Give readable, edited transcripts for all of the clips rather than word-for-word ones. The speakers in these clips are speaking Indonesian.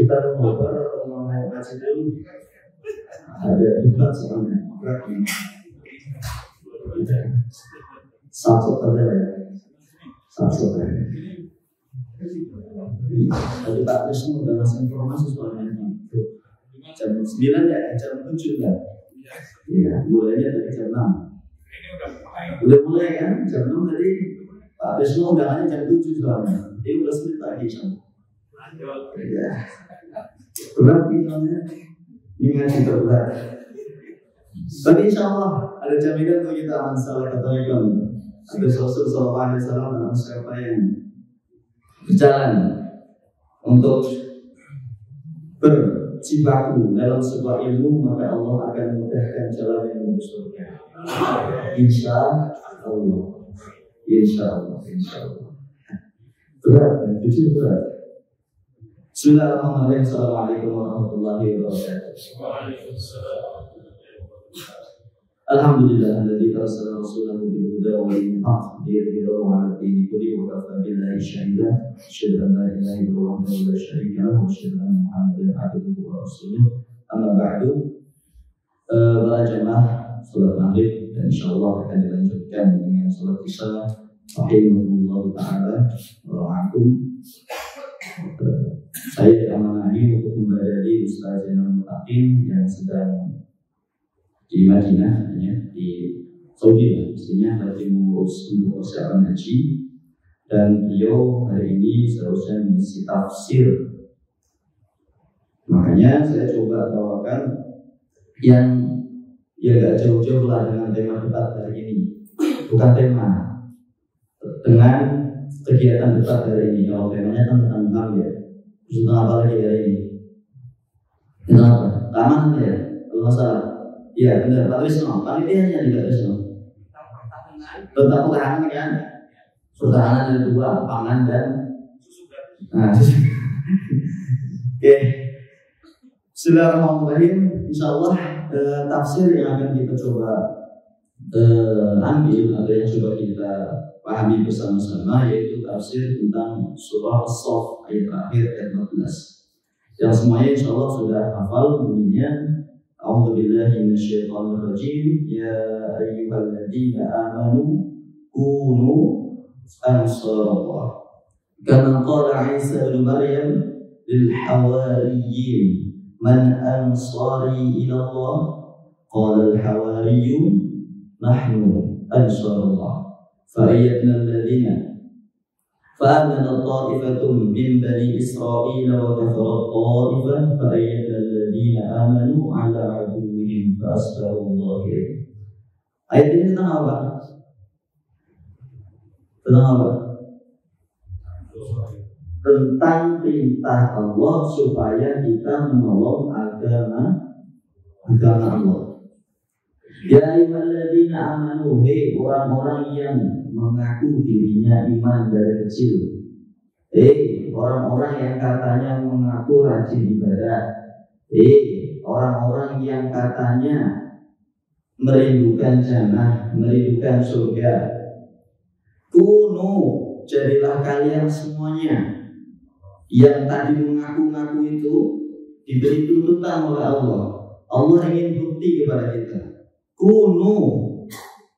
kita ngobrol atau mau kasih dulu ada debat soalnya berat nih. Satu aja ya, satu aja. Tadi Pak Krisno udah ngasih informasi soalnya jam 9 ya, jam 7 kan? Iya, mulainya dari jam 6. Udah mulai kan? Jam 6 tadi Pak Krisno undangannya jam 7 soalnya. Dia udah sedikit pagi soalnya. Iya. Berat nih soalnya. Ini ngaji terberat. Tapi insya Allah ada jaminan untuk kita masalah ketahuan. Ada Rasul Sallallahu Alaihi Wasallam dalam siapa yang berjalan untuk berjibaku dalam sebuah ilmu, maka Allah akan memudahkan jalan yang menuju surga. Insya Allah. Insya Allah. Insya Allah. Berat, jujur berat. Bismillahirrahmanirrahim. Assalamualaikum warahmatullahi wabarakatuh. Alhamdulillahilladzi arsala rasulahu bil huda wa dinil haqq liyudhhirahu 'ala ad-dini kullihi wa kafa billahi shahidan. Asyhadu an la ilaha illallah wahdahu la syarika lahu wa asyhadu anna Muhammadan 'abduhu wa rasuluh. Amma ba'du. Para jemaah salat maghrib dan insyaallah akan dilanjutkan dengan salat isya. Rahimahullah taala wa ra'akum. Saya diamanahi untuk membadali Ustaz Zainal Mutaqin yang sedang di Madinah, ya, di Saudi lah, mestinya lagi mengurus untuk persiapan haji, dan beliau hari ini seharusnya mengisi tafsir. Makanya saya coba bawakan yang ya gak jauh-jauh lah dengan tema debat hari ini. Bukan tema, dengan kegiatan debat hari ini. Kalau temanya kan tentang HAM ya, terus tentang apa lagi hari ini? Tentang apa? Keamanan ya, kalau nggak salah. Iya benar, Pak Wisno, panitianya di Pak Wisno. Tentang pertahanan kan? Pertahanan ada dua, pangan dan Oke. Bismillahirrahmanirrahim. Insyaallah tafsir yang akan kita coba ambil atau yang coba kita pahami bersama-sama yaitu tafsir tentang surah As-Saff ayat terakhir ayat 14. Yang semuanya insyaallah sudah hafal bunyinya. A'udzu billahi minasyaitonir rajim. Ya ayyuhalladzina amanu kunu ansarallah. Kama qala Isa bin Maryam lil hawariyyin man ansari ila Allah qala al hawariyun nahnu ansarullah. Fa'ayyadna alladhina fa'amana ta'ifatun min bani Israila wa kafarat ta'ifah fa'ayyadna alladhina amanu ala aduwwihim fa'asbahu dhahirin. Ayat ini tentang apa? Tentang apa? Tentang perintah Allah supaya kita menolong agama Allah. Ya ayyuhalladzina amanu, hei orang-orang yang mengaku dirinya iman dari kecil. Orang-orang yang katanya mengaku rajin ibadah. Orang-orang yang katanya merindukan jannah, merindukan surga. Kunu, jadilah kalian semuanya yang tadi mengaku-ngaku itu diberi tuntutan oleh Allah. Allah ingin bukti kepada kita. Kunu,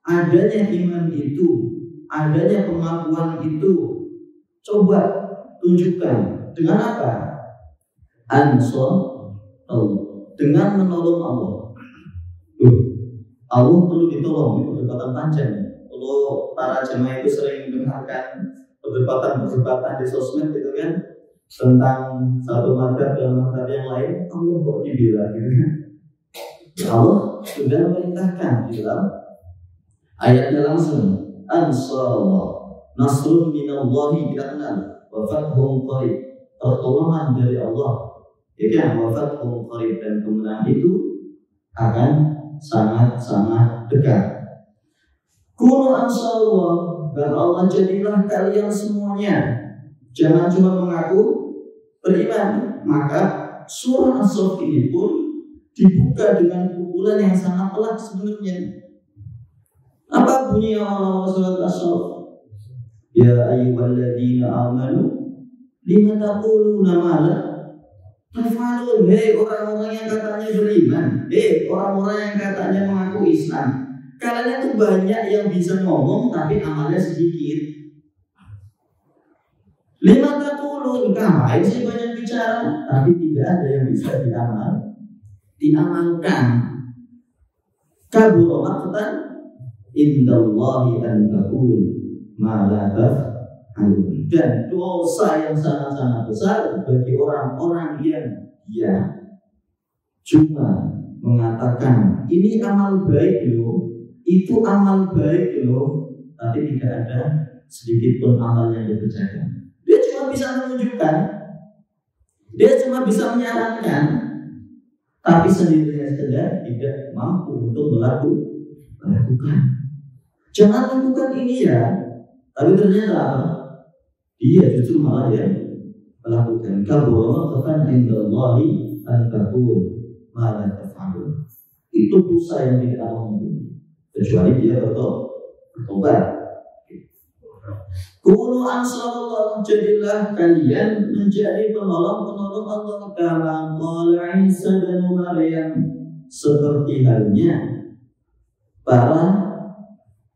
adanya iman itu, adanya pengakuan itu, coba tunjukkan dengan apa? Ansar Allah, dengan menolong Allah. Allah perlu ditolong, itu perdebatan panjang. Kalau para jemaah itu sering mendengarkan perdebatan di sosmed gitu kan, tentang satu mazhab dan mazhab yang lain, Allah kok dibilang gitu kan? Allah sudah memerintahkan di dalam ayatnya langsung ansarallah, nasrun minallahi, kita kenal, wa fathun qarib, pertolongan dari Allah, ya kan, wa fathun qarib, dan kemenangan itu akan sangat-sangat dekat. Kunu ansarallah, dan Allah jadilah kalian semuanya, jangan cuma mengaku beriman. Maka surah As-Saff ini pun dibuka dengan pukulan yang sangat telak sebenarnya. Apa bunyi awal surat As-Saff? Ya ayyuhalladzina amanu lima taquluna ma la tafalun, hei orang-orang yang katanya beriman, hei orang-orang yang katanya mengaku Islam. Kalian itu banyak yang bisa ngomong tapi amalnya sedikit. Lima taqulun, ngapain sih banyak bicara tapi tidak ada yang bisa diamalkan. Kabur maqtan indallahi an taqul ma la taf'alun. Dan dosa yang sangat-sangat besar bagi orang-orang yang dia cuma mengatakan ini amal baik loh, itu amal baik loh, tapi tidak ada sedikit pun amal yang dikerjakan. Dia cuma bisa menunjukkan, dia cuma bisa menyarankan, tapi sendirinya saja tidak mampu untuk melakukan. Jangan lakukan ini ya, tapi ternyata apa? Dia justru malah yang melakukan. Kabur maqtan indallahi an taqul ma la taf'alun. Itu dosa yang tidak akan kecuali dia bertobat. Kunu ansarullah, jadilah kalian menjadi penolong-penolong Allah kama qala Isa bin Maryam, seperti halnya para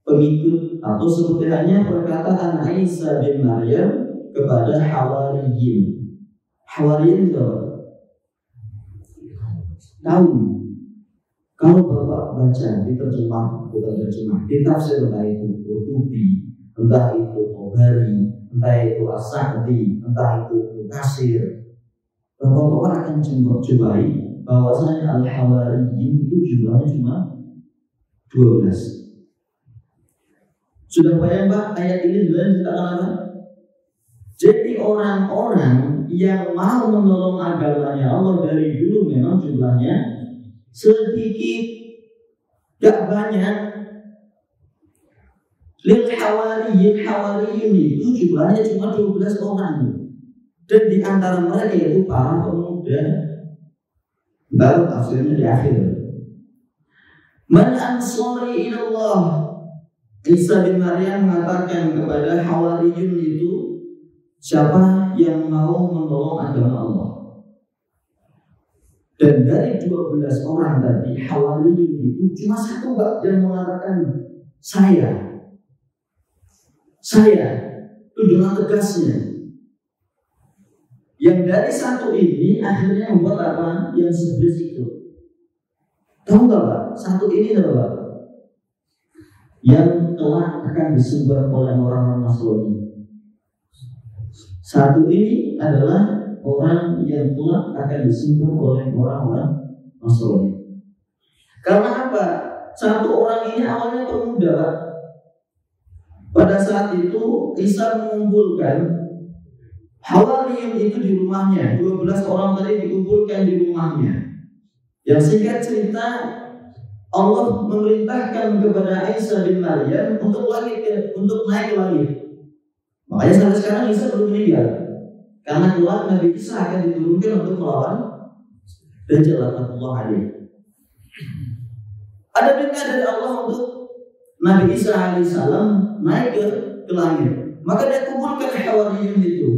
pengikut atau seperti halnya perkataan Isa bin Maryam kepada Hawariyin. Hawariyin itu apa? Kaum. Kalau Bapak baca di terjemah, di tafsir entah itu Qurtubi, entah itu Tobari, entah itu As-Sa'di, entah itu Kasir, Bapak akan jumpai bahwasanya Al-Hawariyin itu jumlahnya cuma 12. Sudah bayang Pak, ayat ini sebenarnya tentang apa? Jadi orang-orang yang mau menolong agamanya Allah dari dulu memang jumlahnya sedikit, gak banyak. Lil Hawariyun itu jumlahnya cuma 12 orang. Dan di antara mereka itu para pemuda. Baru tafsirnya di akhir. Man ansari ilallah. Isa bin Maryam mengatakan kepada Hawariyun itu, siapa yang mau menolong agama Allah. Dan dari 12 orang tadi, Hawariyun itu cuma satu Pak yang mengatakan saya. Itu dengan tegasnya. Yang dari satu ini akhirnya membuat apa? Yang 11 itu. Tahu nggak Pak? Satu ini tahu Pak? Yang kelak akan disembah oleh orang-orang Nasrani. Satu ini adalah orang yang kelak akan disembah oleh orang-orang Nasrani. Karena apa? Satu orang ini awalnya pemuda Pak. Pada saat itu Isa mengumpulkan Hawariyun itu di rumahnya. 12 orang tadi dikumpulkan di rumahnya. Yang singkat cerita, Allah memerintahkan kepada Isa bin Maryam untuk naik ke langit. Makanya sampai sekarang Isa belum meninggal. Karena kelak Nabi Isa akan diturunkan untuk melawan Dajjal laknatullah alaihi. Ada perintah dari Allah untuk Nabi Isa alaihissalam naik ke langit. Maka dia kumpulkan Hawariyun itu.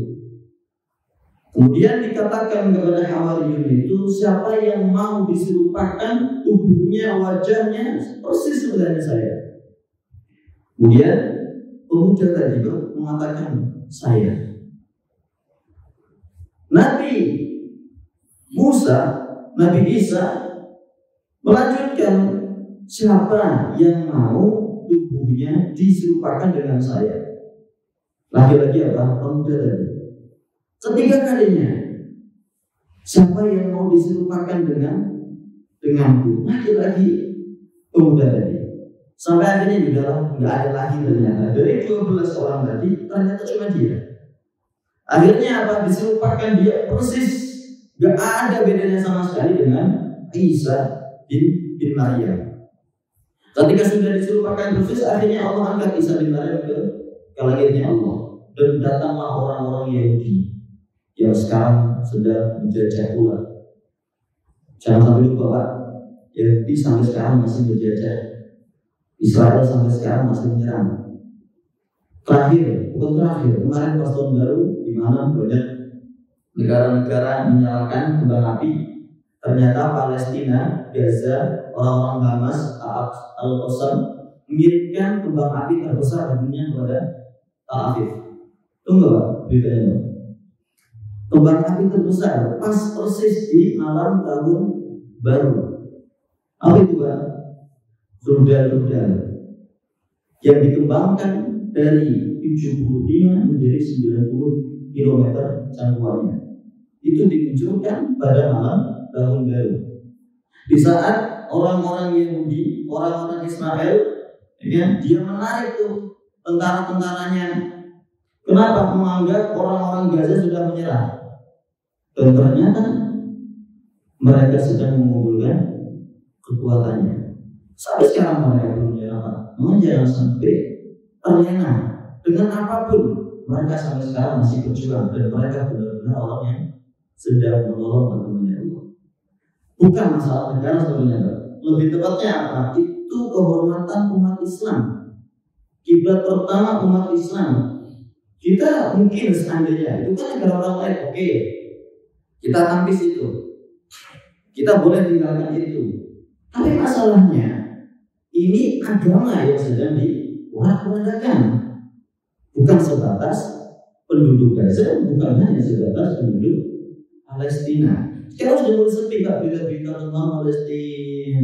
Kemudian dikatakan kepada Hawariyun itu, siapa yang mau diserupakan tubuhnya, wajahnya persis sebenarnya saya. Kemudian pemuda tadi mengatakan saya. Nabi Isa melanjutkan, siapa yang mau tubuhnya diserupakan dengan saya. Lagi-lagi apa? Pemuda tadi. Ketiga kalinya, siapa yang mau diserupakan denganku? Lagi-lagi pemuda tadi. Sampai akhirnya di dalam nggak ada lagi ternyata. Dari 12 orang tadi ternyata cuma dia. Akhirnya apa? Diserupakan dia persis, nggak ada bedanya sama sekali dengan Isa bin Maryam. Ketika sudah diserupakan persis, akhirnya Allah angkat Isa bin Maryam ke langitnya Allah. Dan datanglah orang-orang Yahudi yang sekarang sedang menjajah pula. Jangan sampai lupa Pak, Yahudi sampai sekarang masih menjajah. Israel sampai sekarang masih menyerang. Bukan terakhir, kemarin pas tahun baru, di mana banyak negara-negara menyalakan kembang api. Ternyata Palestina, Gaza, orang-orang Hamas, Al-Qassam mengirimkan kembang api terbesar di dunia kepada Tel Aviv. Tunggu Pak, beritanya. Kembang api terbesar pas persis di malam tahun baru. Apa itu Pak? Rudal-rudal yang dikembangkan dari 75 menjadi 90 km jangkauannya. Itu diluncurkan pada malam tahun baru. Di saat orang-orang Yahudi, orang-orang Israel, ya, dia menarik tuh tentara-tentaranya. Kenapa? Menganggap orang-orang Gaza sudah menyerah. Dan ternyata mereka sedang mengumpulkan kekuatannya. Sampai sekarang mereka belum menyerah. Namun jangan sampai terlena dengan apapun. Mereka sampai sekarang masih berjuang dan mereka benar-benar orang yang sedang menolong teman-temannya Allah. Bukan masalah negara sebenarnya. Lebih tepatnya apa? Itu kehormatan umat Islam. Kiblat pertama umat Islam. Kita mungkin seandainya itu kan negara orang lain, oke, kita tampis itu, kita boleh tinggalkan itu. Tapi masalahnya ini agama yang sedang diwarak-warandakan, bukan sebatas penduduk Gaza, bukan hanya sebatas penduduk Palestina. Sekarang sudah mulai sepi Pak, berita-berita tentang Palestina,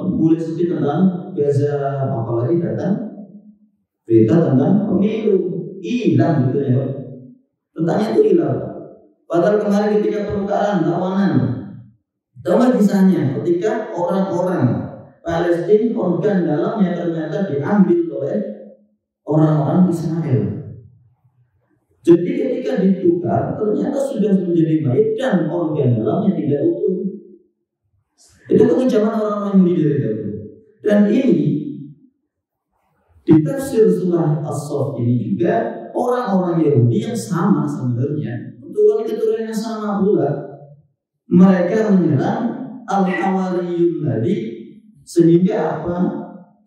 mulai sepi tentang Gaza, apalagi datang berita tentang pemilu, hilang gitu ya. Tentangnya itu hilang. Padahal kemarin ketika permukaan tawanan, tahu kisahnya ketika orang-orang Palestina organ dalamnya ternyata diambil oleh orang-orang Israel. Jadi ketika ditukar ternyata sudah menjadi baik dan organ dalamnya tidak utuh. Itu kekejaman orang-orang Yahudi dari dahulu. Dan ini di tafsir surah As-Saff ini juga orang-orang Yahudi yang sama sebenarnya, keturunan-keturunannya sama pula. Mereka menyerang Al-Hawariyun tadi sehingga apa?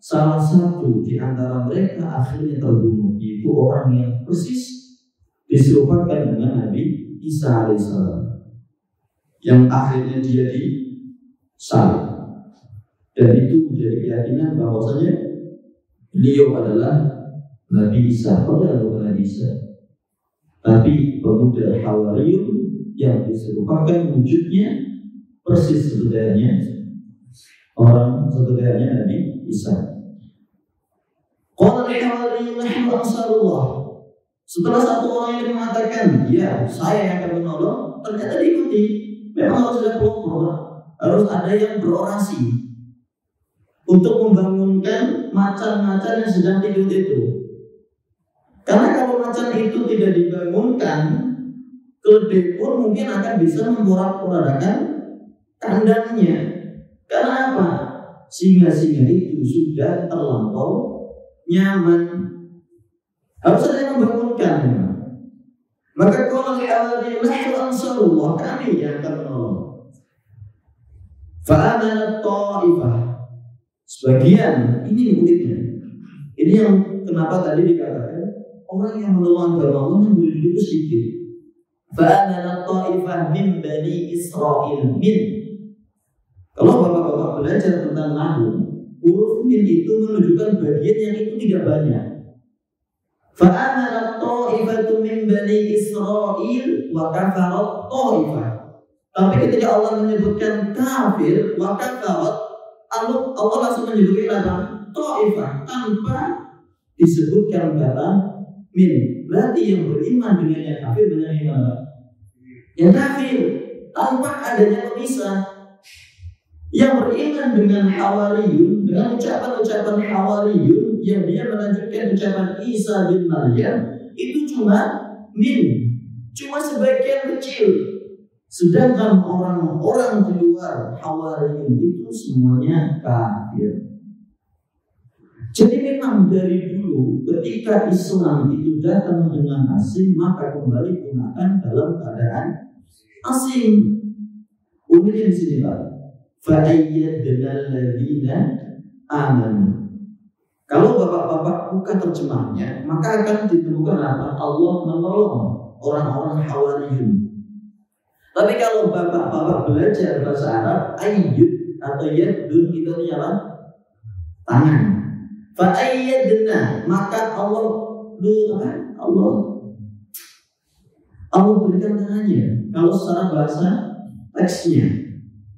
Salah satu di antara mereka akhirnya terbunuh. Itu orang yang persis diserupakan dengan Nabi Isa alaihissalam, yang akhirnya dia disalib. Dan itu menjadi keyakinan bahwasanya beliau adalah Nabi Isa, padahal bukan Nabi Isa, tapi pemuda Hawariyun yang diserupakan wujudnya persis sebetulnya orang sebetulnya Nabi Isa. Qala al-Hawariyun nahnu ansarullah. Setelah satu orang yang mengatakan, ya saya yang akan menolong, ternyata diikuti. Memang harus ada kelompok, harus ada yang berorasi untuk membangunkan macan-macan yang sedang tidur itu. Karena kalau macan itu tidak dibangunkan, keledai pun mungkin akan bisa memporak-porandakan kandangnya. Karena apa? Singa-singa itu sudah terlampau nyaman. Harus ada yang membangunkan. Maka kalau Al-Hawariyun nahnu ansarullah, kami yang akan menolong. Fa'amanat ta'ifah. Sebagian, ini buktinya. Ini yang kenapa tadi dikatakan orang yang menolong agama Allah yang berdiri itu sedikit. Fa'amanat ta'ifah min bani Israel min. Kalau bapak-bapak belajar tentang nahwu, huruf min itu menunjukkan bagian yang itu tidak banyak. Fa'amanat ta'ifatu min bani Israel wa kafarat ta'ifah. Tapi ketika Allah menyebutkan kafir wa kafarat, Allah langsung menyebutkan apa? Ta'ifah tanpa disebutkan kata min. Berarti yang beriman dengan yang kafir dengan yang mana? Yang kafir tanpa adanya pemisah. Yang beriman dengan Hawariyun, dengan ucapan-ucapan Hawariyun yang dia melanjutkan ucapan Isa bin Maryam, itu cuma min, cuma sebagian kecil. Sedangkan orang-orang di luar Hawariyun itu semuanya kafir. Jadi memang dari dulu ketika Islam itu datang dengan asing, maka kembali pun akan dalam keadaan asing. Uniknya di sini Pak, fa'ayyadna alladziina amanu. Kalau bapak-bapak buka terjemahnya, maka akan ditemukan apa? Allah menolong orang-orang Hawariyun. Tapi kalau bapak-bapak belajar bahasa Arab, ayyud atau yadun itu artinya apa? Tangan. Fa ayyadna, maka Allah berikan tangannya. Kalau secara bahasa teksnya,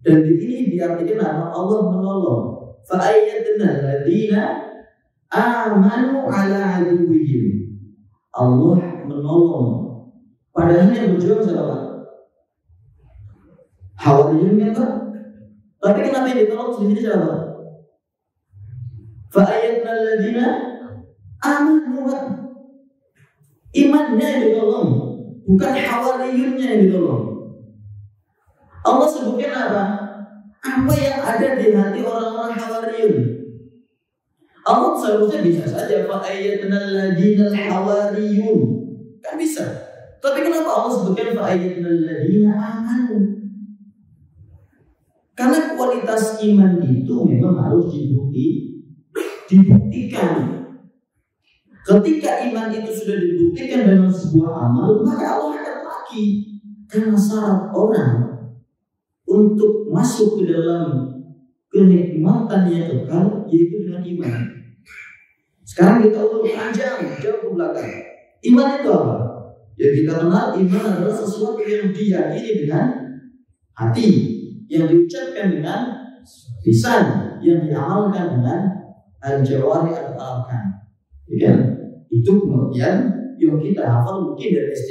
dan di ini diartikan apa? Allah menolong. Fa ayyadna alladziina amanu ala aduwwihim. Allah menolong. Padahal yang berjuang siapa? Hawariyun kan Pak? Tapi kenapa yang ditolong sendiri siapa? Fa ayyadna alladziina amanu. Imannya yang ditolong, bukan Hawariyunnya yang ditolong. Allah sebutkan apa? Apa yang ada di hati orang-orang Hawariyun. Allah seharusnya bisa saja fa ayyadna alladziina hawariyun. Kan bisa. Tapi kenapa Allah sebutkan fa ayyadna alladziina amanu? Karena kualitas iman itu memang harus dibuktikan. Ketika iman itu sudah dibuktikan dengan sebuah amal, maka Allah akan lagi. Karena syarat orang untuk masuk ke dalam kenikmatan yang kekal yaitu dengan iman. Sekarang kita urut panjang, jauh ke belakang. Iman itu apa? Yang kita kenal iman adalah sesuatu yang diyakini dengan hati, yang diucapkan dengan lisan, yang diamalkan dengan al-jawari al-arkan. Ya, itu pengertian yang kita hafal mungkin dari SD.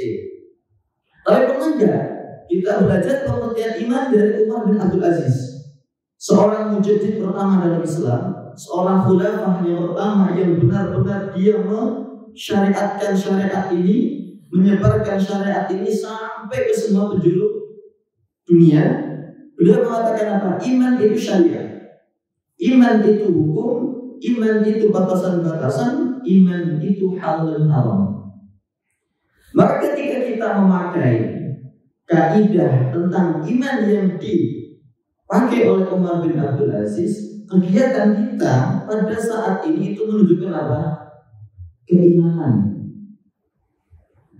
Tapi pernah enggak kita belajar pengertian iman dari Umar bin Abdul Aziz, seorang mujaddid pertama dalam Islam, seorang khulafah yang pertama yang benar-benar dia mensyariatkan syariat ini, menyebarkan syariat ini sampai ke semua penjuru dunia. Beliau mengatakan apa? Iman itu syariat, iman itu hukum, iman itu batasan-batasan, iman itu halal dan haram. Maka ketika kita memakai kaidah tentang iman yang dipakai oleh Umar bin Abdul Aziz, kegiatan kita pada saat ini itu menunjukkan apa? Keimanan.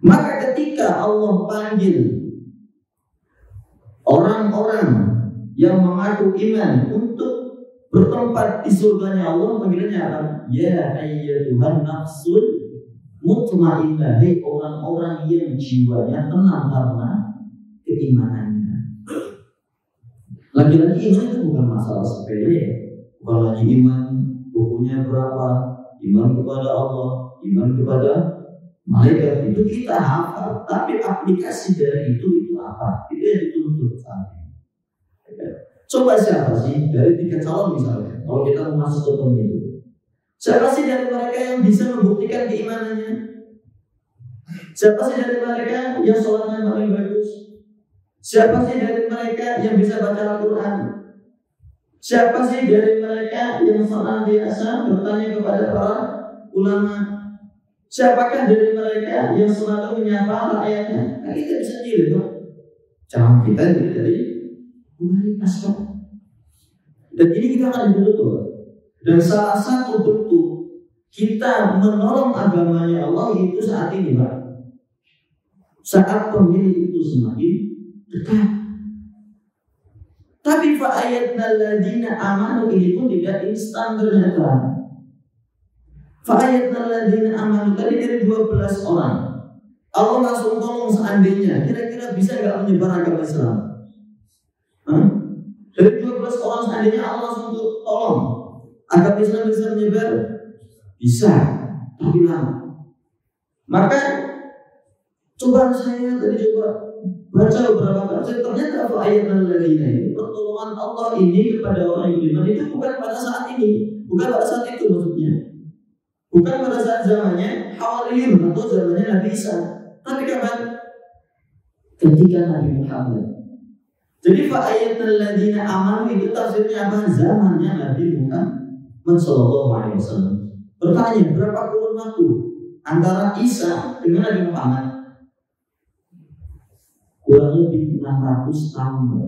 Maka ketika Allah panggil orang-orang yang mengaku iman untuk bertempat di surganya Allah, panggilannya apa? Ya ayyatuhan nafsul mutmainnah, hai orang-orang yang jiwanya tenang karena keimanannya. Lagi-lagi iman itu bukan masalah sepele, bukan lagi iman bukunya berapa, iman kepada Allah, iman kepada malaikat, itu kita hafal, tapi aplikasi dari itu apa? Itu yang dituntut saat ini. Coba siapa sih dari 3 calon misalnya, kalau kita mau masuk ke pemilu, siapa sih dari mereka yang bisa membuktikan keimanannya? Siapa sih dari mereka yang sholatnya paling bagus? Siapa sih dari mereka yang bisa baca Al-Quran? Siapa sih dari mereka yang senantiasa bertanya kepada para ulama? Siapakah dari mereka yang selalu menyapa rakyatnya? Nah, kita bisa dilihat dong. Jangan kita dilihat dari kualitas kok. Dan ini kita akan dituntut. Dan salah satu bentuk kita menolong agamanya Allah itu saat ini, Pak. Saat pemilih itu semakin dekat. Tapi fa'ayatna alladziina amanu ini pun tidak instan ternyata. Fa'ayatna alladziina amanu tadi dari 12 orang. Allah langsung tolong seandainya. Kira-kira bisa nggak menyebar agama Islam? Dari 12 orang seandainya Allah langsung tolong agama Islam bisa menyebar? Bisa, tapi lama. Maka coba saya tadi baca beberapa kali, ternyata ayat alladziina ini, pertolongan Allah ini kepada orang yang beriman itu bukan pada saat ini, bukan pada saat itu maksudnya, bukan pada saat zamannya Hawariyun atau zamannya Nabi Isa, tapi kapan? Ketika Nabi Muhammad. Jadi ayat alladziina amanu itu tafsirnya apa? Zamannya Nabi Muhammad sallallahu alaihi wasallam. Bertanya, berapa kurun waktu antara Isa dengan Nabi Muhammad? Kurang lebih 600 tahun.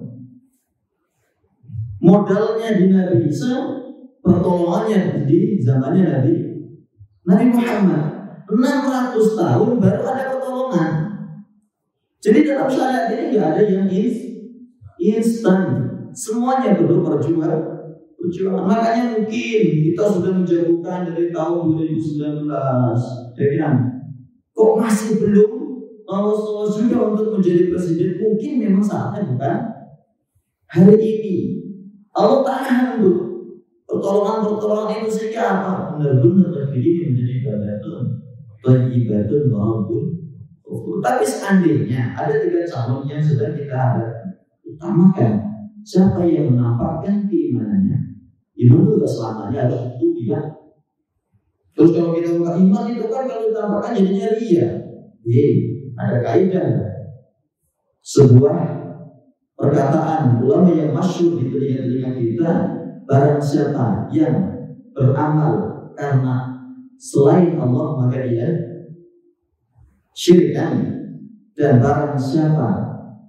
Modalnya di Nabi Isa, pertolongannya di zamannya Nabi Muhammad. 600 tahun baru ada pertolongan. Jadi dalam syariat ini nggak ada yang instan, semuanya perlu perjuangan. Makanya mungkin kita sudah menjagokan dari tahun 2019, ya kan? Kok masih belum lolos juga untuk menjadi presiden? Mungkin memang saatnya bukan hari ini. Allah tahan tuh pertolongan itu sehingga apa? Benar-benar negeri ini menjadi ibadatun walaupun. Tapi seandainya ada 3 calon yang sedang kita hadapi, utamakan siapa yang menampakkan keimanannya. Iman itu tidak selamanya harus itu ya. Terus kalau kita buka iman itu kan kalau ditampakkan jadinya ria. Ada kaidah. Sebuah perkataan ulama yang masyhur di telinga-telinga kita, barang siapa yang beramal karena selain Allah maka dia syirikan, dan barang siapa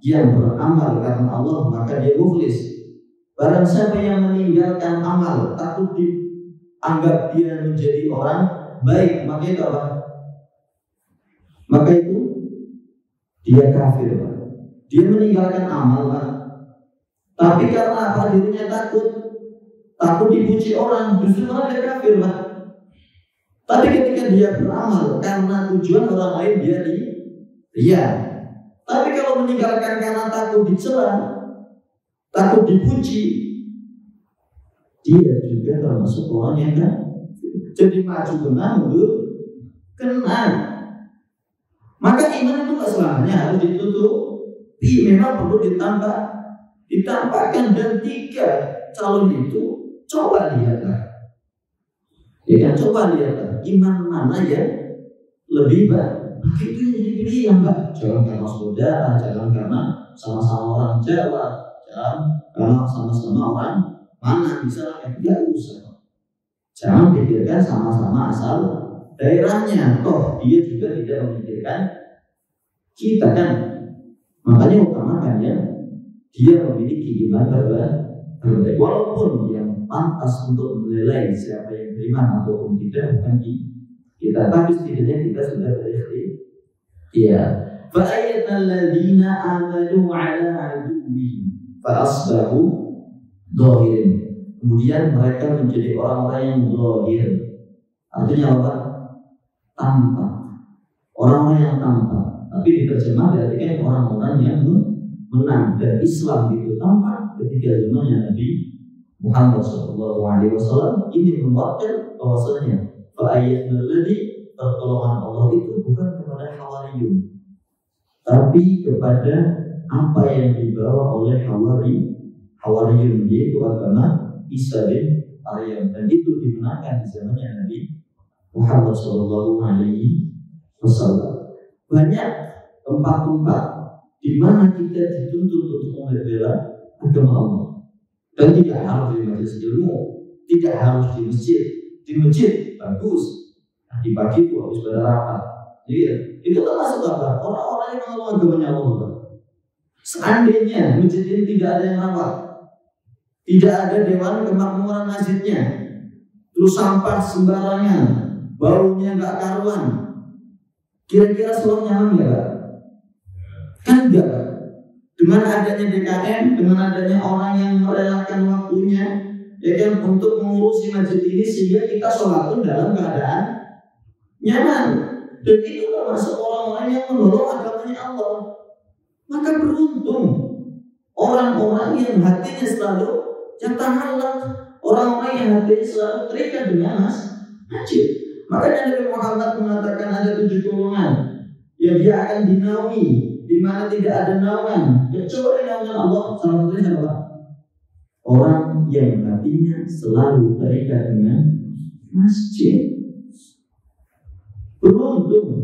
yang beramal karena Allah maka dia muflis. Barang siapa yang meninggalkan amal takut dianggap dia menjadi orang baik, maka itu apa? Maka itu dia kafir, Pak. Dia meninggalkan amal, Pak. Tapi karena apa? Dirinya takut dipuji orang, justru malah dia kafir, Pak. Tapi ketika dia beramal karena tujuan orang lain, dia ria. Tapi kalau meninggalkan karena takut dicela, takut dipuji, dia juga termasuk orang yang kan jadi maju benar mundur kena. Maka iman itu nggak selamanya harus ditutupi, memang perlu ditampakkan. Dan 3 calon itu coba lihatlah, ya kan, coba lihatlah iman mana yang lebih baik. Maka itu yang jadi pilihan, Mbak. Jangan karena saudara, jangan karena sama-sama orang Jawa, kalau sama-sama orang mana misalnya, tidak usah. Jangan pikirkan sama-sama asal daerahnya, toh dia juga tidak memikirkan kita kan. Makanya utamakan ya, dia memiliki iman terbaik. Walaupun yang pantas untuk menilai siapa yang beriman ataupun tidak bukan kita, tapi setidaknya kita sudah berikhtiar. Ya, fa ayatul ladzina amanu ala aduwwihim fa'asbahu dhahirin. Kemudian mereka menjadi orang-orang yang dhahir. Artinya apa? Tampak. Orang-orang yang tampak. Tapi diterjemah berarti orang-orang yang menang. Dan Islam itu tampak ketika zamannya Nabi Muhammad SAW. Ini menguatkan bahwasanya fa'ayatul ladzi, pertolongan Allah itu bukan kepada hawariyun, tapi kepada apa yang dibawa oleh hawariyun, yaitu agama Isa bin Maryam, dan itu dimenangkan di zamannya Nabi Muhammad SAW. Banyak tempat-tempat di mana kita dituntut untuk membela agama Allah, dan tidak harus di majelis ilmu, tidak harus di masjid. Di masjid bagus, di pagi itu habis berapa? Jadi itu termasuk apa? Orang-orang yang mengaku agamanya Allah. Seandainya masjid ini tidak ada yang rawat, tidak ada dewan kemakmuran masjidnya, terus sampah sembarangan, baunya nggak karuan, kira-kira sholat nyaman nggak, Pak? Kan enggak, Pak. Dengan adanya DKM, dengan adanya orang yang merelakan waktunya, ya kan, untuk mengurusi masjid ini sehingga kita sholat pun dalam keadaan nyaman. Dan itu termasuk orang-orang yang menolong agamanya Allah. Maka beruntung orang-orang yang hatinya selalu yatahalal, orang-orang yang hatinya selalu terikat dengan masjid. Makanya Nabi Muhammad mengatakan ada 7 golongan yang dia akan dinaungi, di mana tidak ada naungan kecuali naungan Allah. Salah satunya adalah orang yang hatinya selalu terikat dengan masjid. Beruntung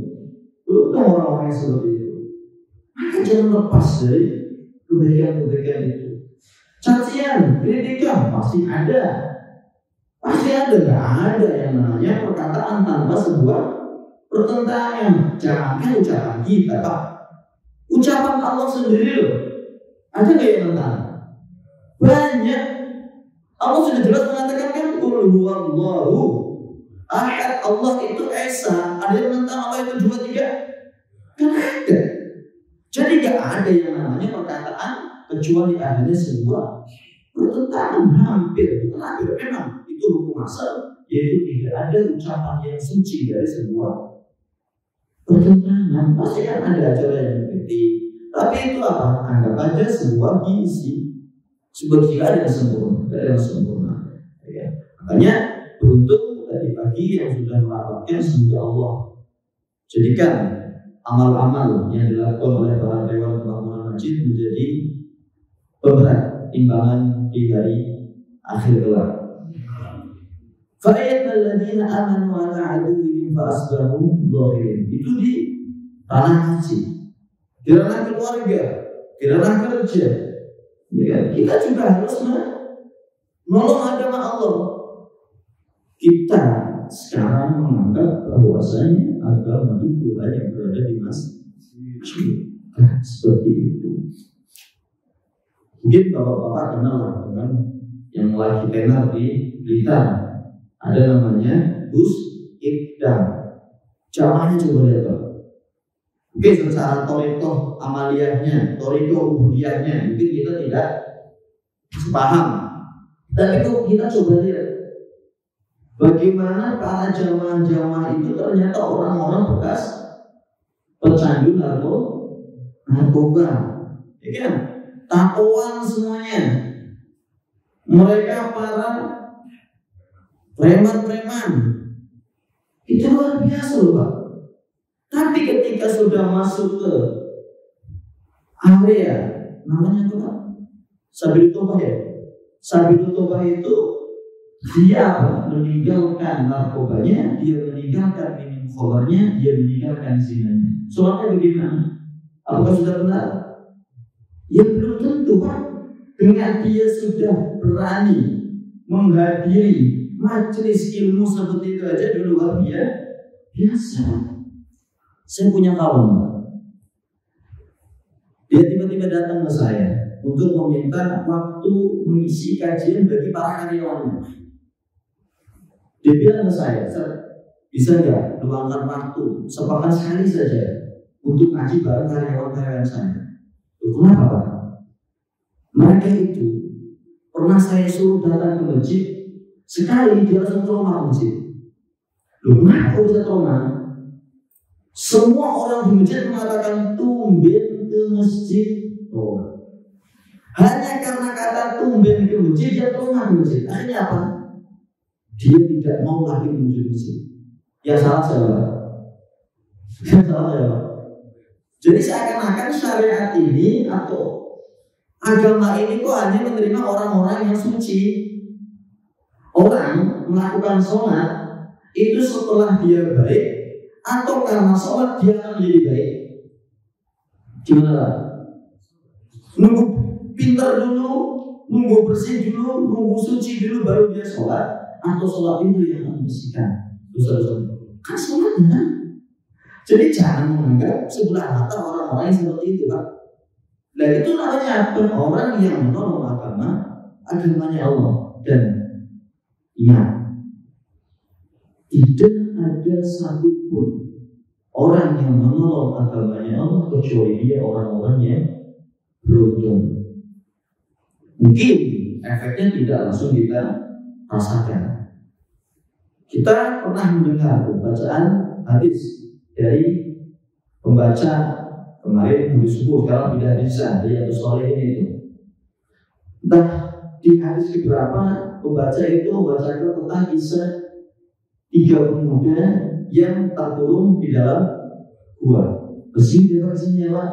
orang-orang yang seperti itu. Maka jangan lepas dari kebaikan-kebaikan itu. Cacian, kritikan pasti ada. Pasti ada, nggak ada yang namanya perkataan tanpa sebuah pertentangan. Jangankan ucapan kita, Pak. Ucapan Allah sendiri loh. Ada nggak yang tentang? Banyak. Allah sudah jelas mengatakan kan, qul huwallahu ahad. Allah itu esa. Ada yang tentang Allah itu 2, 3? Kan ada. Jadi Jadi nggak ada yang namanya perkataan kecuali adanya sebuah pertentangan. Hampir memang itu hukum asal, yaitu tidak ada ucapan yang suci dari sebuah pertentangan. Pasti kan ada acara yang kritik, tapi itu apa? Anggap aja sebuah gizi, sebuah jihad yang sempurna, ya. Makanya beruntung tadi pagi yang sudah merapatkan, semoga Allah jadikan amal-amal yang dilakukan oleh para Dewan Pembangunan Masjid menjadi berat timbangan di hari akhir kelak. Fa'ayyadal ladzina amanu ala aduwwihim fa'asbahu dhahirin. Itu di ranah haji, di ranah keluarga, di ranah kerja. Ya, kita juga harus menolong agama Allah. Kita sekarang menganggap bahwasanya agama itu hanya berada di masjid. Seperti itu. Mungkin bapak-bapak kenal dengan yang lagi tenar di Blitar. Ada namanya Gus Ikdam. Jamanya coba lihat Pak. Mungkin secara toriko amaliyahnya, toriko ubudiyahnya mungkin kita tidak sepaham. Tapi kita coba lihat bagaimana para jamaah-jamaah itu ternyata orang-orang bekas pecandu narkoba, ya kan? Tatoan semuanya. Mereka para preman-preman. Itu luar biasa loh Pak. Tapi ketika sudah masuk ke area namanya apa Pak? Sabilul Tobah ya. Sabilul Tobah itu dia meninggalkan narkobanya, dia meninggalkan minum khamrnya, dia meninggalkan zinanya. Soalnya bagaimana? Apakah sudah benar? Ya belum tentu Pak. Dengan dia sudah berani menghadiri majelis ilmu seperti itu aja dulu luar biasa. Saya punya kawan Pak. Dia tiba-tiba datang ke saya untuk meminta waktu mengisi kajian bagi para karyawannya. Dia bilang ke saya, bisa nggak luangkan waktu sepekan sekali saja untuk ngaji bareng karyawan-karyawan saya. Kenapa Pak? Mereka itu pernah saya suruh datang ke masjid, sekali dia langsung trauma masjid. Loh, kenapa bisa trauma? Semua orang di masjid mengatakan tumben ke masjid. Oh. Hanya karena kata tumben ke masjid, dia trauma ke masjid. Akhirnya apa? Dia tidak mau lagi menuju masjid. Ya salah siapa? Ya salah siapa? Jadi seakan-akan syariat ini atau agama ini kok hanya menerima orang-orang yang suci. Orang melakukan sholat itu setelah dia baik atau karena sholat dia akan menjadi baik. Gimana? Nunggu pintar dulu, nunggu bersih dulu, nunggu suci dulu baru dia sholat, atau sholat itu yang membersihkan dosa-dosa. Kan sholatnya. Jadi jangan menganggap sebelah mata orang-orang yang seperti itu Pak. Nah itu namanya apa? Orang yang menolong agamanya Allah. Dan ingat, tidak ada satupun orang yang menolong agamanya Allah kecuali dia orang-orang yang beruntung. Mungkin efeknya tidak langsung kita rasakan. Kita pernah mendengar bacaan hadis dari pembaca kemarin hadis subuh, sekarang tidak bisa dari hadis solehin itu. Entah di hadis keberapa pembaca itu membacakan tentang kisah 3 pemuda yang terkurung di dalam gua. Besi dia pastinya Pak.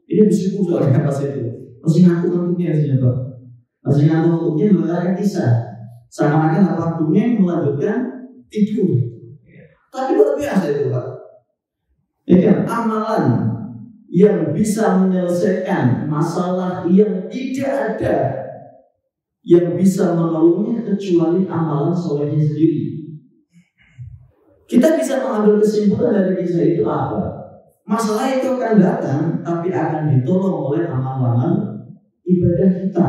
Ini besi soalnya pas itu. Masih ngantuk-ngantuknya sih Pak. Masih ngantuk-ngantuknya mengenai kisah. Seakan-akan apa dunia melanjutkan tidur. Tapi luar biasa itu Pak. Ya kan, amalan yang bisa menyelesaikan masalah yang tidak ada yang bisa menolongnya kecuali amalan solehnya sendiri. Kita bisa mengambil kesimpulan dari kisah itu apa? Masalah itu akan datang, tapi akan ditolong oleh amalan ibadah kita.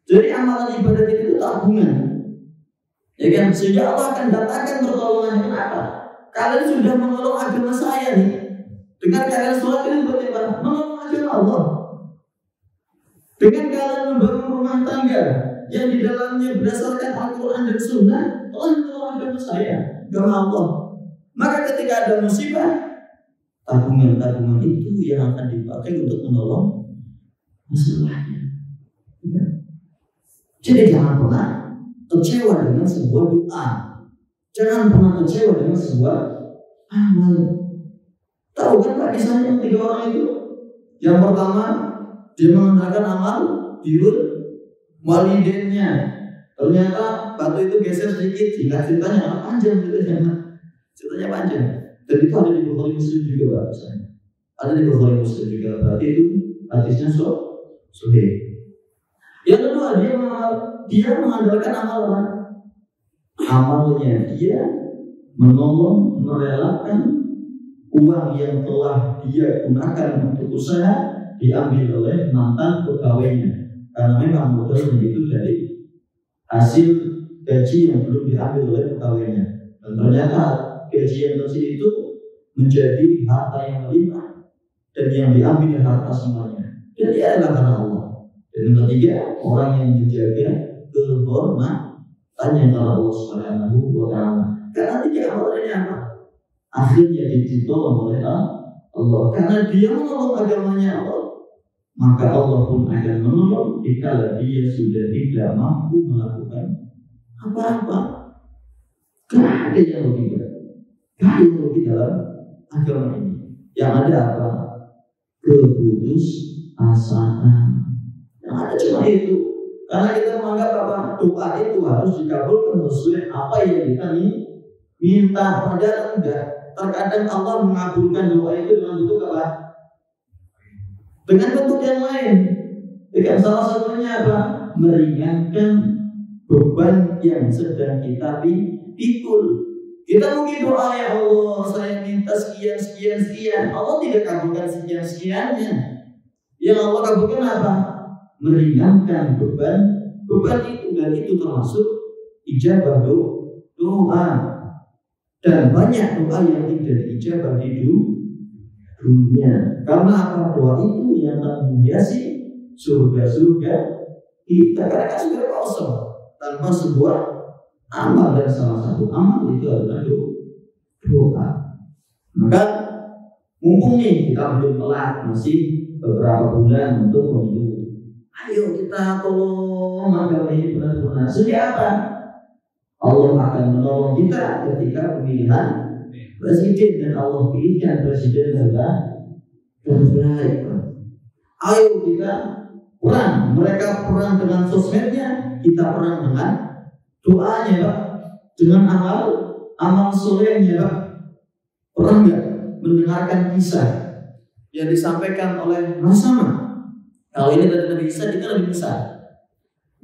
Jadi amalan ibadah kita itu tabungan, ya kan? Sehingga Allah akan datangkan pertolongan. Kenapa? Kalian sudah menolong agama saya nih. Dengan kalian sholat ini bagaimana? Menolong Allah. Dengan kalian membangun rumah tangga yang di dalamnya berdasarkan Al-Quran dan Sunnah, telah menolong agama saya, agama Allah. Maka ketika ada musibah, tabungan-tabungan itu yang akan dipakai untuk menolong masalahnya. Ya. Jadi jangan pernah kecewa dengan sebuah doa. Jangan pernah kecewa dengan sebuah amal. Tahu kan Pak kisahnya yang 3 orang itu? Yang pertama, dia mengandalkan amal birrul walidainnya. Ternyata batu itu geser sedikit, sehingga ceritanya panjang ceritanya panjang. Dan itu ada di Bukhari Muslim juga Pak misalnya. Ada di Bukhari Muslim juga. Berarti itu hadisnya sahih. Yang kedua, dia mengandalkan amalnya. Dia menolong, merelakan uang yang telah dia gunakan untuk usaha diambil oleh mantan pegawainya. Karena memang modalnya itu dari hasil gaji yang belum diambil oleh pegawainya. Dan ternyata gaji yang kecil itu menjadi harta yang melimpah dan yang diambil harta semuanya. Dan dia adalah karena Allah. Dan yang ketiga, orang yang menjaga kehormatannya kepada Allah Subhanahu wa Ta'ala. Karena tiga amalnya apa? Akhirnya ditolong oleh Allah. Karena dia menolong agamanya Allah, maka Allah pun akan menolong jika dia sudah tidak mampu melakukan apa-apa. Tidak ada yang lebih berat, tidak ada yang lebih dalam agama ini. Yang ada apa? Keputusasaan. Yang ada cuma itu. Karena kita menganggap apa? Doa itu harus dikabulkan sesuai apa yang kita minta. Padahal enggak. Terkadang Allah mengabulkan doa itu dengan bentuk apa? Dengan bentuk yang lain. Dengan salah satunya apa? Meringankan beban yang sedang kita pikul. Kita mungkin doa, ya Allah, saya minta sekian. Allah tidak kabulkan sekian-sekiannya. Yang Allah kabulkan apa? Meringankan beban itu, dan itu termasuk ijabah doa. Dan banyak doa yang tidak diijabah di dunia. Karena apa? Doa itu yang akan menghiasi surga-surga kita. Karena kan surga kosong tanpa sebuah amal, dan salah satu amal itu adalah doa. Maka mumpung nih kita belum telat, masih beberapa bulan untuk pemilu. Ayo kita tolong agama ini benar-benar. Sejak apa? Allah akan menolong kita ketika pemilihan presiden, dan Allah pilihkan presiden terbaik. Ayo kita perang. Mereka perang dengan sosmednya, kita perang dengan doanya, Pak. Dengan amal solehnya, Pak. Pernah nggak mendengarkan kisah yang disampaikan oleh Rasulullah? Kalau ini dari Nabi Isa, kita Nabi Musa.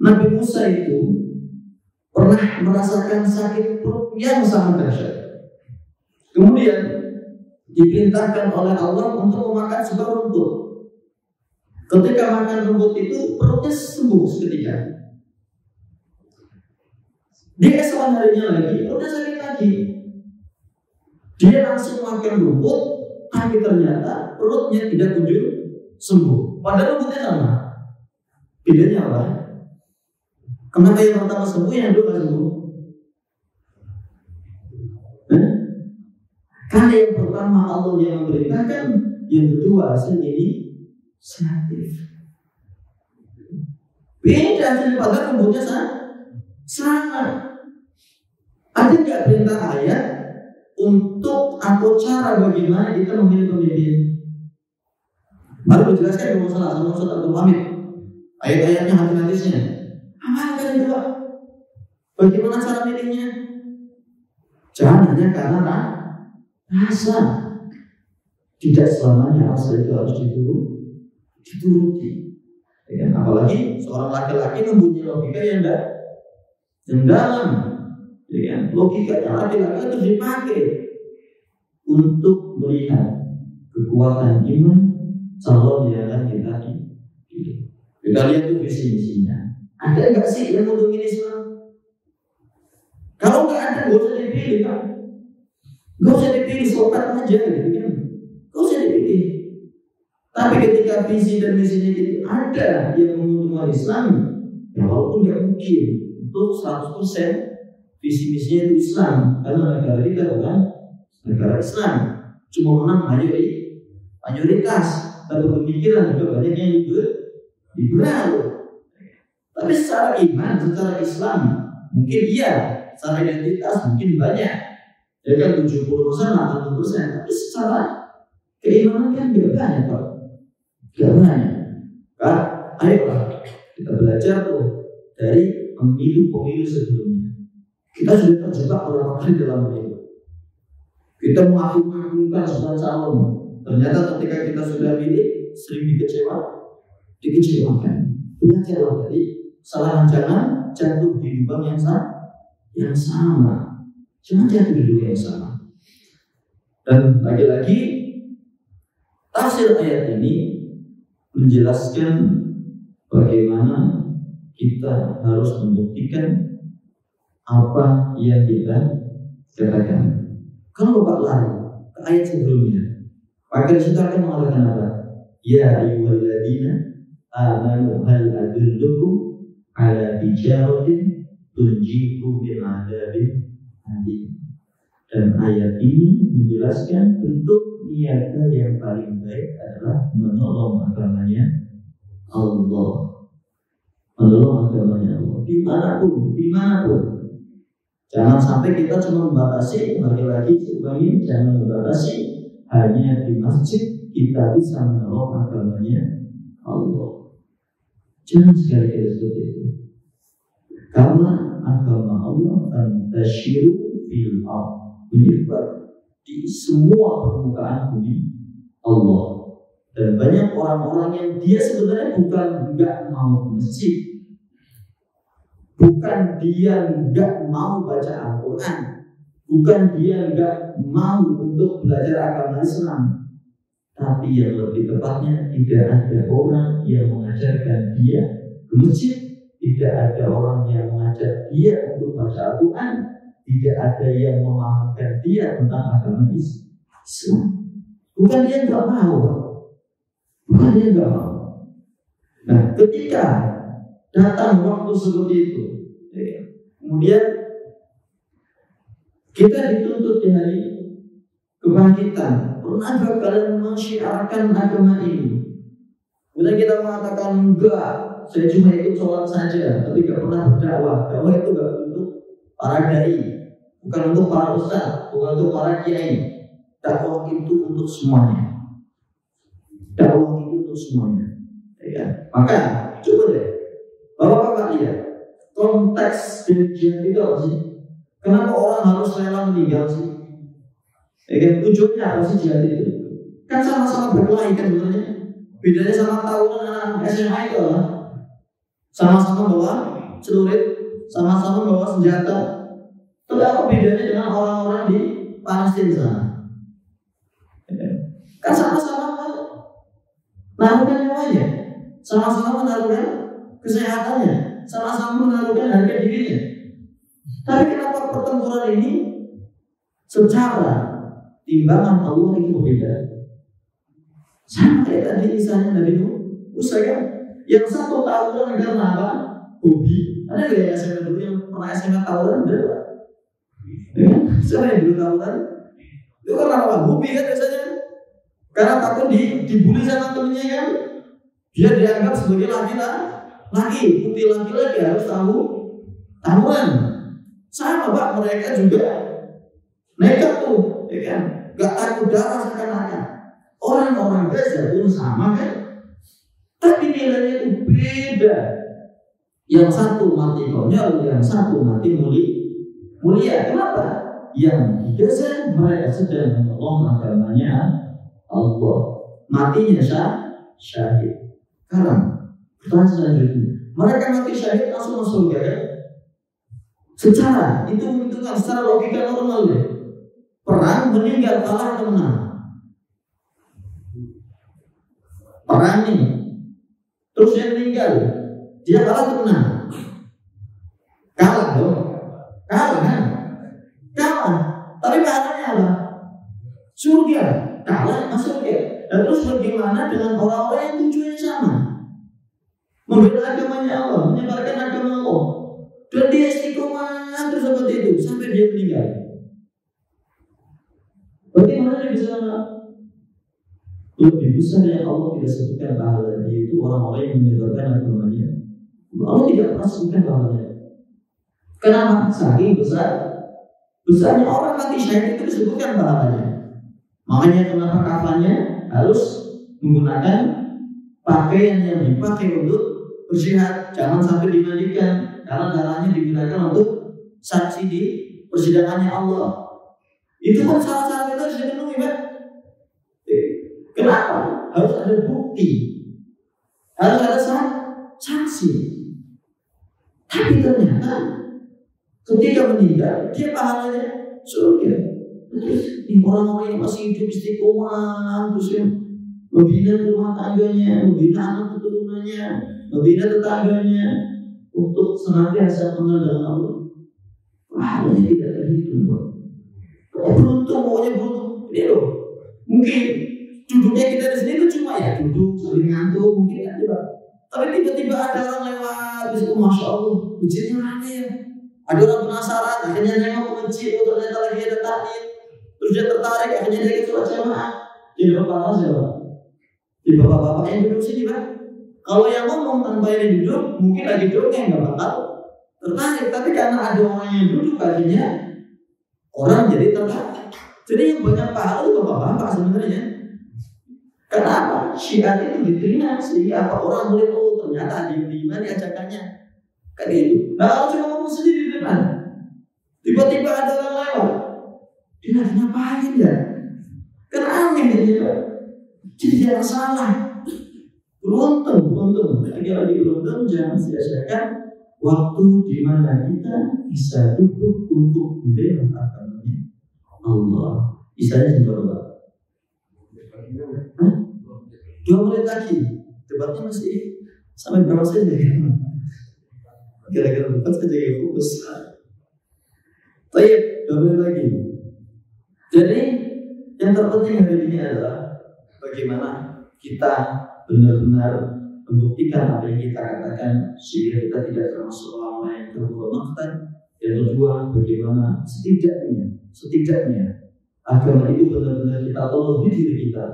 Nabi Musa itu pernah merasakan sakit perut yang sangat dahsyat. Kemudian diperintahkan oleh Allah untuk memakan sebuah rumput. Ketika makan rumput itu, perutnya sembuh seketika. Di keesokan harinya lagi, perutnya sakit lagi. Dia langsung makan rumput, tapi ternyata perutnya tidak kunjung sembuh. Padahal rumputnya sama. Bedanya apa? Kenapa yang pertama sembuh, yang kedua sembuh? Karena yang pertama Allah yang memerintahkan, yang kedua hasil ini sakit. Beda hasil, padahal rumputnya sama. Ada nggak perintah ayat untuk atau cara bagaimana kita memilih pemimpin? Baru dijelaskan di masalah sama Ustaz Abdul Hamid. Ayat-ayatnya, hadis-hadisnya. Amalkan itu, Pak. Bagaimana cara milihnya? Jangan hanya karena rasa. Tidak selamanya rasa itu harus dituruti. Ya, apalagi seorang laki-laki mempunyai logika yang dalam. Ya, logikanya laki-laki itu dipakai untuk melihat kekuatan iman calon yang akan kita pilih. Kita lihat tuh visi-misinya. Ada nggak sih yang menguntungin Islam? Kalau nggak ada, nggak usah dipilih, Pak. Nggak usah dipilih, sokat aja, gitu kan? Nggak usah dipilih. Tapi ketika visi dan misinya itu ada yang menguntungkan Islam, ya walaupun nggak mungkin untuk 100% visi misinya itu Islam, karena negara kita bukan negara Islam, cuma menang mayoritas, tapi pemikiran juga banyak yang liberal. Tapi secara iman, secara Islam mungkin iya, secara identitas mungkin banyak, ya kan 70%, 80%, tapi secara keimanan kan gak banyak Pak, gak banyak. Kak, ayo kita belajar tuh dari pemilu sebelumnya. Kita sudah terjebak beberapa kali dalam pemilu. Kita mengagung-agungkan sebuah calon, ternyata ketika kita sudah pilih sering dikecewakan. Belajarlah dari kesalahan, jangan jatuh di lubang yang sama. Jangan jatuh di lubang yang sama. Dan lagi-lagi tafsir ayat ini menjelaskan bagaimana kita harus membuktikan apa yang kita katakan. Kalau Bapak lari ke ayat sebelumnya, maka disitu akan mengatakan apa? Ya ayyuhalladzina amanu hal adullukum ala tijaratin tunjikum min adzabin alim. Dan ayat ini menjelaskan bentuk niaga yang paling baik adalah menolong agamanya Allah. Menolong agamanya Allah dimanapun. Jangan sampai kita cuma membatasi, lagi-lagi sebagai jangan membatasi hanya di masjid kita bisa menolong agamanya Allah. Jangan sekali-kali seperti itu. Karena agama Allah tasyiru fil ardh, menyebar di semua permukaan bumi Allah. Dan banyak orang-orang yang dia sebenarnya bukan enggak mau ke masjid, bukan dia enggak mau baca Al-Quran, bukan dia enggak mau untuk belajar agama Islam, tapi yang lebih tepatnya tidak ada orang yang mengajarkan dia ke masjid, tidak ada orang yang mengajar dia untuk baca Al-Quran, tidak ada yang memahamkan dia tentang agama Islam. Bukan dia enggak mau, bukan dia enggak mau. Nah, ketika datang waktu seperti itu, kemudian kita dituntut di hari kebangkitan. Pernahkah kalian mensyiarkan agama ini? Kemudian kita mengatakan enggak, saya cuma ikut sholat saja, tapi gak pernah berdakwah. Dakwah itu gak untuk para dai, bukan untuk para ustaz, bukan untuk para kiai. Dakwah itu untuk semuanya. Dakwah itu untuk semuanya. Ya. Maka coba deh, Bapak-bapak lihat konteks jihad itu apa sih? Kenapa orang harus rela meninggal sih? Tujuannya apa sih jihad itu? Kan sama-sama berkelahi kan sebenarnya. Bedanya sama tawuran anak SMA itu lah. Sama-sama bawa celurit, sama-sama bawa senjata. Tapi apa bedanya dengan orang-orang di Palestina sana? Kan sama-sama menaruhkan nyawanya, sama-sama menaruhkan kesehatannya, sama-sama menaruhkan harga dirinya. Tapi kenapa pertempuran ini secara timbangan Allah itu berbeda? Sama kayak tadi misalnya Nabi Musa kan, yang satu tawuran karena apa? Hobi. Ada nggak yang SMA dulu yang pernah SMA tawuran berapa? Siapa yang dulu tawuran? Itu karena apa? Hobi kan biasanya. Karena takut dibully sama temennya kan. Dia dianggap sebagai laki, putih laki-laki harus tawuran. Sama Pak, mereka juga nekat tuh, ya kan? Gak takut darah seakan-akan. Orang-orang Gaza pun sama kan? Tapi nilainya itu beda. Yang satu mati konyol, yang satu mati mulia. Kenapa? Yang di Gaza mereka sedang menolong agamanya Allah. Matinya syahid. Sekarang pertanyaan selanjutnya, mereka mati syahid langsung masuk surga kan? Secara itu menentukan secara logika normal deh. Perang meninggal kalah atau menang? Perang nih, terus dia meninggal, dia kalah atau menang? Kalah dong, kalah kan? Kalah. Tapi pahalanya apa? Surga. Kalah masuk surga. Dan terus bagaimana dengan orang-orang yang tujuannya sama, membela agamanya Allah, menyebarkan agama Allah, dan dia istiqomah terus seperti itu sampai dia meninggal. Bagaimana dia bisa lebih besar yang Allah tidak sebutkan pahala dia itu orang-orang yang menyebarkan agamanya. Allah tidak pernah sebutkan pahalanya. Kenapa? Saking besarnya orang mati syahid itu disebutkan pahalanya. Makanya kenapa kafannya harus menggunakan pakaian yang dipakai untuk berjihad, jangan sampai dimandikan karena darahnya digunakan untuk saksi di persidangannya Allah. Itu kan salah-salah itu harus dipenuhi, Pak. Kenapa? Harus ada bukti, harus ada saksi. Tapi ternyata ketika meninggal dia pahalanya surga. Ini orang-orang yang masih hidup istiqomah, terus yang membina rumah tangganya, membina anak keturunannya, membina tetangganya untuk senantiasa mengenal dengan Allah. Pahalanya tidak terhitung, Pak. Beruntung, pokoknya beruntung. Ini loh, mungkin duduknya kita di sini itu cuma ya duduk sambil ngantuk, mungkin kan Pak. Tapi tiba-tiba ada orang lewat, terus masya Allah, masjidnya rame ya. Ada orang penasaran, akhirnya nengok ke masjid, ternyata lagi ada taklim. Terus dia tertarik, akhirnya dia ikut sholat jamaah. Jadi bapak siapa? Jadi bapak-bapak yang duduk sini, Pak. Kalau yang ngomong tanpa ini duduk, mungkin lagi dongeng nggak bakal tertarik. Tapi karena ada orang yang duduk, akhirnya orang jadi tertarik. Jadi yang banyak pahala itu bapak-bapak sebenarnya. Kenapa? Syiar itu diterima sehingga apa orang melihat oh ternyata di mana ajakannya kayak gitu. Nah kalau cuma ngomong sendiri di depan, tiba-tiba ada orang lewat, dia lagi ngapain ya? Kan aneh dia. Jadi jangan salah. Beruntung. Lagi beruntung jangan sia-siakan waktu di mana kita bisa duduk untuk membela agamanya Allah. Misalnya coba. 2 menit lagi. Debatnya masih sampai berapa saja? Kira-kira 4 saja ya fokus. Baik, 2 menit lagi. Jadi yang terpenting hari ini adalah bagaimana kita benar-benar membuktikan apa yang kita katakan sehingga kita tidak termasuk orang yang terlalu. Yang kedua, bagaimana setidaknya agama itu benar-benar kita tolong di diri kita.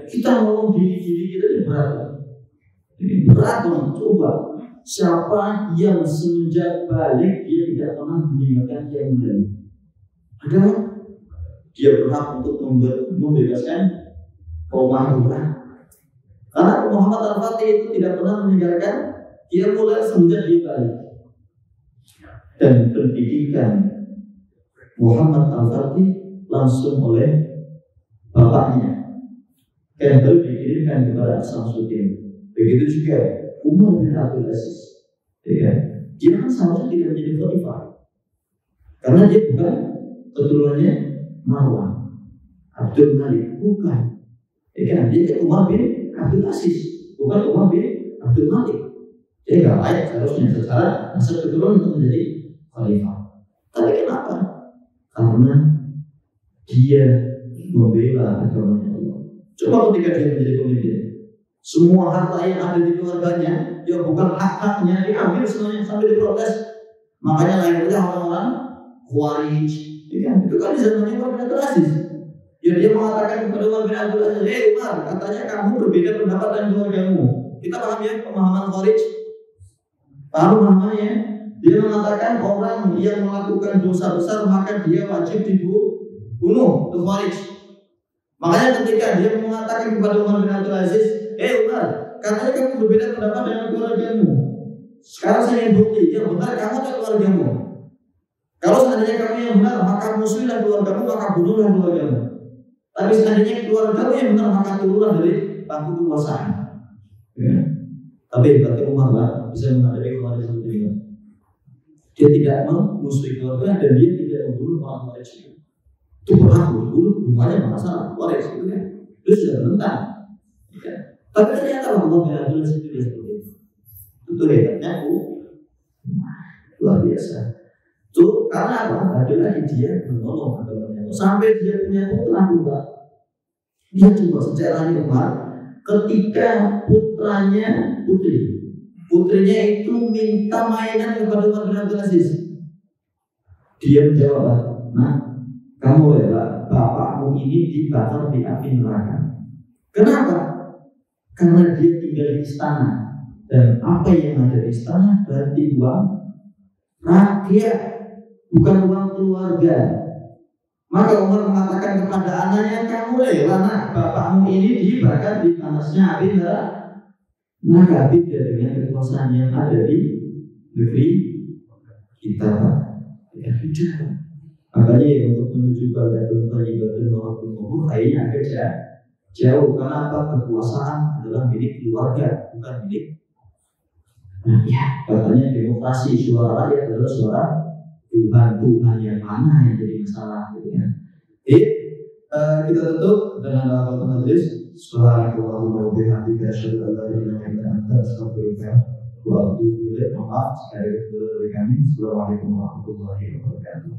Kita ngomong diri kita ini berat banget. Coba siapa yang semenjak balik dia tidak pernah meninggalkan qiyamul lail? Ada? Dia berhak untuk membebaskan kaum Mahmudah. Karena Muhammad Al-Fatih itu tidak pernah meninggalkan qiyamul lail semenjak dia balik. Dan pendidikan Muhammad Al-Fatih langsung oleh bapaknya yang baru dikirimkan kepada Samsudin. Begitu juga Umar bin Abdul Aziz, ya, dia kan seharusnya tidak menjadi khalifah karena dia bukan keturunannya Marwan Abdul Malik, bukan. Ya, dia Umar bin Abdul Aziz, bukan Umar bin Abdul Malik. Dia nggak layak seharusnya secara nasab keturunan untuk menjadi khalifah. Tapi kenapa? Karena dia membela agamanya Allah. Coba ketika dia menjadi pemimpin, semua harta yang ada di keluarganya, ya bukan hak-haknya, diambil semuanya sampai diprotes. Makanya lahirnya orang-orang Khawarij, ya, itu kan di zamannya Umar bin Abdul Aziz. Ya dia mengatakan kepada Umar bin Abdul Aziz, Umar, katanya kamu berbeda pendapat dengan keluargamu. Kita paham ya pemahaman Khawarij? Paham pemahamannya? Dia mengatakan orang yang melakukan dosa besar maka dia wajib dibunuh, itu Khawarij. Makanya ketika dia mengatakan kepada Umar bin Abdul Aziz, Umar, katanya kamu berbeda pendapat dengan keluargamu. Sekarang saya ingin bukti, yang benar kamu atau keluargamu? Kalau seandainya kamu yang benar, maka musuhilah keluargamu, maka bunuhlah keluargamu. Tapi seandainya keluargamu yang benar, maka turunlah dari bangku kekuasaan. Ya. Tapi berarti Umar bisa menghadapi keluarga seperti itu. Dia tidak memusuhi keluarga dan dia tidak membunuh orang Khawarij. Itu berhak membunuh, bukannya masalah Khawarij itu kan. Itu sudah menentang. Ya. Tapi ternyata Allah bin Abdul Aziz itu seperti itu. Itu hebatnya luar biasa. Itu karena apa? Lagi-lagi dia menolong agamanya. Sampai dia punya putra juga. Dia coba sejarahnya Umar ketika putrinya itu minta mainan kepada Umar bin Abdul Aziz. Dia menjawab, nah kamu rela bapakmu ini dibakar di api neraka. Kenapa? Karena dia tinggal di istana dan apa yang ada di istana berarti uang rakyat, bukan uang keluarga. Maka Umar mengatakan kepada anaknya, kamu rela nak bapakmu ini dibakar di panasnya api neraka. Maka beda dengan kekuasaan yang ada di negeri kita, Pak. Ya beda. Makanya untuk menuju baldatun thayyibatun wa rabbun ghafur kayaknya agak jauh. Kenapa? Kekuasaan adalah milik keluarga, bukan milik rakyat. Katanya demokrasi, suara rakyat adalah suara Tuhan yang mana yang jadi masalah gitu ya. Oke, kita tutup dengan doa majelis. Subhanallahumma wa bihamdika asyhadu an la ilaha illa anta astaghfiruka wa atubu ilaik. Maaf sekali dari kami. Assalamualaikum warahmatullahi wabarakatuh.